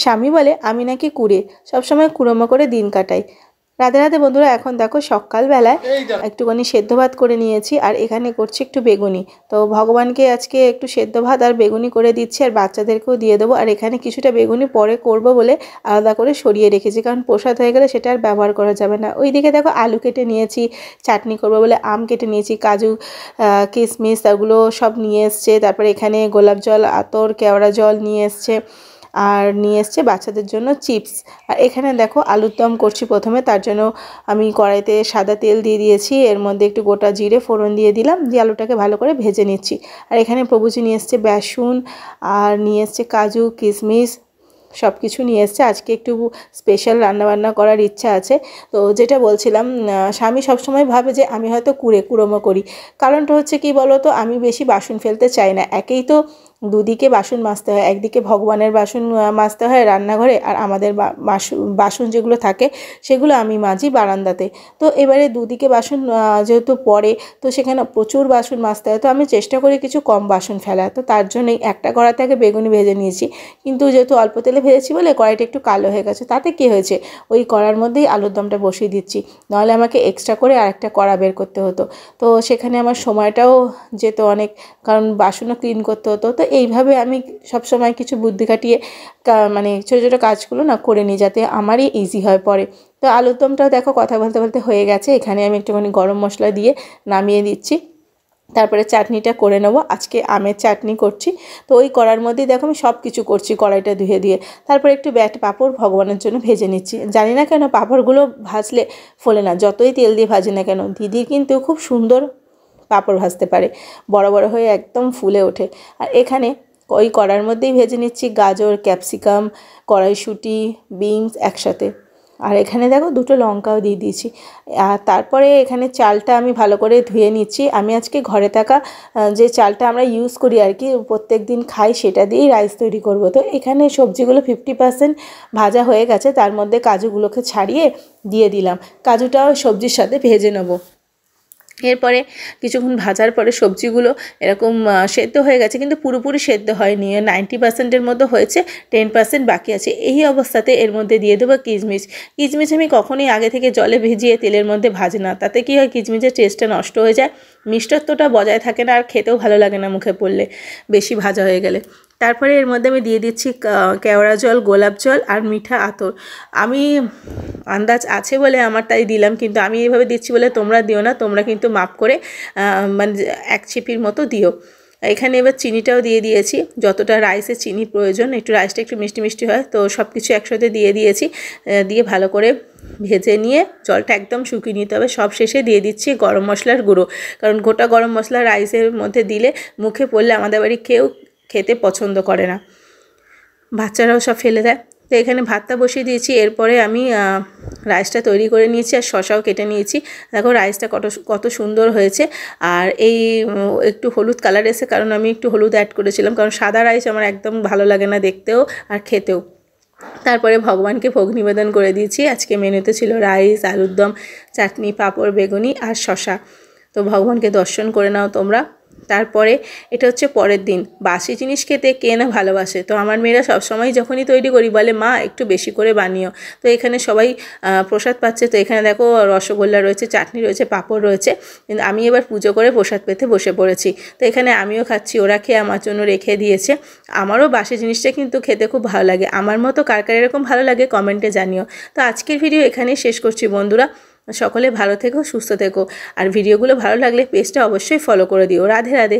স্বামী বলে আমি নাকি কুড়ে, সবসময় কুড়োমো করে দিন কাটাই। রাধে রাধে বন্ধুরা, এখন দেখো সকালবেলায় একটুখানি সেদ্ধ ভাত করে নিয়েছি আর এখানে করছি একটু বেগুনি। তো ভগবানকে আজকে একটু সেদ্ধ ভাত আর বেগুনি করে দিচ্ছি আর বাচ্চাদেরকেও দিয়ে দেবো। আর এখানে কিছুটা বেগুনি পরে করব বলে আলাদা করে সরিয়ে রেখেছি, কারণ প্রসাদ হয়ে গেলে সেটা আর ব্যবহার করা যাবে না। ওইদিকে দেখো আলু কেটে নিয়েছি, চাটনি করবো বলে আম কেটে নিয়েছি, কাজু কিশমিশ ওগুলো সব নিয়ে এসছে। তারপরে এখানে গোলাপ জল, আতর, কেওড়া জল নিয়ে এসছে আর নিয়ে এসছে বাচ্চাদের জন্য চিপস। আর এখানে দেখো আলুর দম করছি প্রথমে, তার জন্য আমি কড়াইতে সাদা তেল দিয়ে দিয়েছি, এর মধ্যে একটু গোটা জিরে ফোড়ন দিয়ে দিলাম, দিয়ে আলুটাকে ভালো করে ভেজে নিচ্ছি। আর এখানে প্রভুজি নিয়ে এসছে বেসন আর নিয়ে এসছে কাজু কিশমিশ, সব কিছু নিয়ে এসছে। আজকে একটু স্পেশাল রান্নাবান্না করার ইচ্ছা আছে। তো যেটা বলছিলাম, স্বামী সবসময় ভাবে যে আমি হয়তো কুড়োমো করি। কারণটা হচ্ছে কি বলো তো, আমি বেশি বাসন ফেলতে চাই না। একেই তো দুদিকে বাসন মাজতে হয়, একদিকে ভগবানের বাসন মাজতে হয় রান্নাঘরে, আর আমাদের বাসন যেগুলো থাকে সেগুলো আমি মাজি বারান্দাতে। তো এবারে দুদিকে বাসন যেহেতু পড়ে, তো সেখানে প্রচুর বাসন মাজতে হয়। তো আমি চেষ্টা করি কিছু কম বাসন ফেলার। তো তার জন্যই একটা কড়াতে আগে বেগুনি ভেজে নিয়েছি, কিন্তু যেহেতু অল্প তেলে ভেজেছি বলে কড়াইটা একটু কালো হয়ে গেছে। তাতে কী হয়েছে, ওই কড়ার মধ্যেই আলুর দমটা বসিয়ে দিচ্ছি, নাহলে আমাকে এক্সট্রা করে আরেকটা কড়া বের করতে হতো। তো সেখানে আমার সময়টাও যেত অনেক, কারণ বাসনও ক্লিন করতে হতো। তো এইভাবে আমি সবসময় কিছু বুদ্ধি খাটিয়ে মানে ছোটো ছোটো কাজগুলো না করে নিই, যাতে আমারই ইজি হয় পরে। তো আলুর দমটাও দেখো কথা বলতে বলতে হয়ে গেছে। এখানে আমি একটুখানি গরম মশলা দিয়ে নামিয়ে দিচ্ছি। তারপরে চাটনিটা করে নেবো, আজকে আমের চাটনি করছি। তো ওই কড়ার মধ্যেই দেখো আমি সব কিছু করছি কড়াইটা ধুয়ে দিয়ে। তারপরে একটু পাঁপড় ভগবানের জন্য ভেজে নিচ্ছি। জানি না কেন পাঁপড়গুলো ভাজলে ফোলে না, যতই তেল দিয়ে ভাজি না কেন। দিদি কিন্তু খুব সুন্দর পাঁপড় ভাজতে পারে, বড় বড় হয়ে একদম ফুলে ওঠে। আর এখানে ওই কড়ার মধ্যেই ভেজে নিচ্ছি গাজর, ক্যাপসিকাম, কড়াইশুঁটি, বিনস একসাথে। আর এখানে দেখো দুটো লঙ্কাও দিয়ে দিয়েছি। আর তারপরে এখানে চালটা আমি ভালো করে ধুয়ে নিচ্ছি। আমি আজকে ঘরে থাকা যে চালটা আমরা ইউজ করি আর কি, প্রত্যেক দিন খাই, সেটা দিয়েই রাইস তৈরি করব। তো এখানে সবজিগুলো 50% ভাজা হয়ে গেছে, তার মধ্যে কাজুগুলোকে ছাড়িয়ে দিয়ে দিলাম। কাজুটাও সবজির সাথে ভেজে নেব। এরপরে কিছুক্ষণ ভাজার পরে সবজিগুলো এরকম সেদ্ধ হয়ে গেছে, কিন্তু পুরোপুরি সেদ্ধ হয়নি, 90%-এর মতো হয়েছে, 10% বাকি আছে। এই অবস্থাতে এর মধ্যে দিয়ে দেবো কিশমিশ। কিশমিশ আমি কখনোই আগে থেকে জলে ভিজিয়ে তেলের মধ্যে ভাজি না, তাতে কী হয় কিশমিশের টেস্টটা নষ্ট হয়ে যায়, মিষ্টত্বটা বজায় থাকে না, আর খেতেও ভালো লাগে না মুখে পড়লে বেশি ভাজা হয়ে গেলে। তারপরে এর মধ্যে আমি দিয়ে দিচ্ছি কেওড়া জল, গোলাপ জল আর মিঠা আতর। আমি আন্দাজ আছে বলে আমার তাই দিলাম, কিন্তু আমি এইভাবে দিচ্ছি বলে তোমরা দিও না, তোমরা কিন্তু মাপ করে মানে এক ছিপির মতো দিও। এখানে এবার চিনিটাও দিয়ে দিয়েছি, যতটা রাইসে চিনি প্রয়োজন, একটু রাইসটা একটু মিষ্টি মিষ্টি হয়, তো সব কিছু একসাথে দিয়ে দিয়েছি। দিয়ে ভালো করে ভেজে নিয়ে জলটা একদম শুকিয়ে নিতে হবে। সব শেষে দিয়ে দিচ্ছি গরম মশলার গুঁড়ো, কারণ গোটা গরম মশলা রাইসের মধ্যে দিলে মুখে পড়লে আমাদের বাড়ি কেউ খেতে পছন্দ করে না, বাচ্চারাও সব ফেলে দেয়। তো এখানে ভাতটা বসিয়ে দিয়েছি। এরপরে আমি রাইসটা তৈরি করে নিয়েছি আর শসাও কেটে নিয়েছি। দেখো রাইসটা কত সুন্দর হয়েছে। আর এই একটু হলুদ কালার এসে, কারণ আমি একটু হলুদ অ্যাড করেছিলাম, কারণ সাদা রাইস আমার একদম ভালো লাগে না দেখতেও আর খেতেও। তারপরে ভগবানকে ভোগ নিবেদন করে দিয়েছি। আজকে মেনুতে ছিল রাইস, আলুর দম, চাটনি, পাঁপড়, বেগুনি আর শসা। তো ভগবানকে দর্শন করে নাও তোমরা। তারপরে এটা হচ্ছে পরের দিন। বাসি জিনিস খেতে কে না ভালোবাসে, তো আমার মেয়েরা সবসময় যখনই তৈরি করি বলে মা একটু বেশি করে বানিও। তো এখানে সবাই প্রসাদ পাচ্ছে। তো এখানে দেখো রসগোল্লা রয়েছে, চাটনি রয়েছে, পাঁপড় রয়েছে, কিন্তু আমি এবার পুজো করে প্রসাদ পেতে বসে পড়েছি। তো এখানে আমিও খাচ্ছি, ওরা খেয়ে আমার জন্য রেখে দিয়েছে। আমারও বাসি জিনিসটা কিন্তু খেতে খুব ভালো লাগে। আমার মতো কার কার এরকম ভালো লাগে কমেন্টে জানিও। তো আজকের ভিডিও এখানেই শেষ করছি বন্ধুরা। সকলে ভালো থেকো, সুস্থ থেকো, আর ভিডিওগুলো ভালো লাগলে পেজটা অবশ্যই ফলো করে দিও। রাধে রাধে।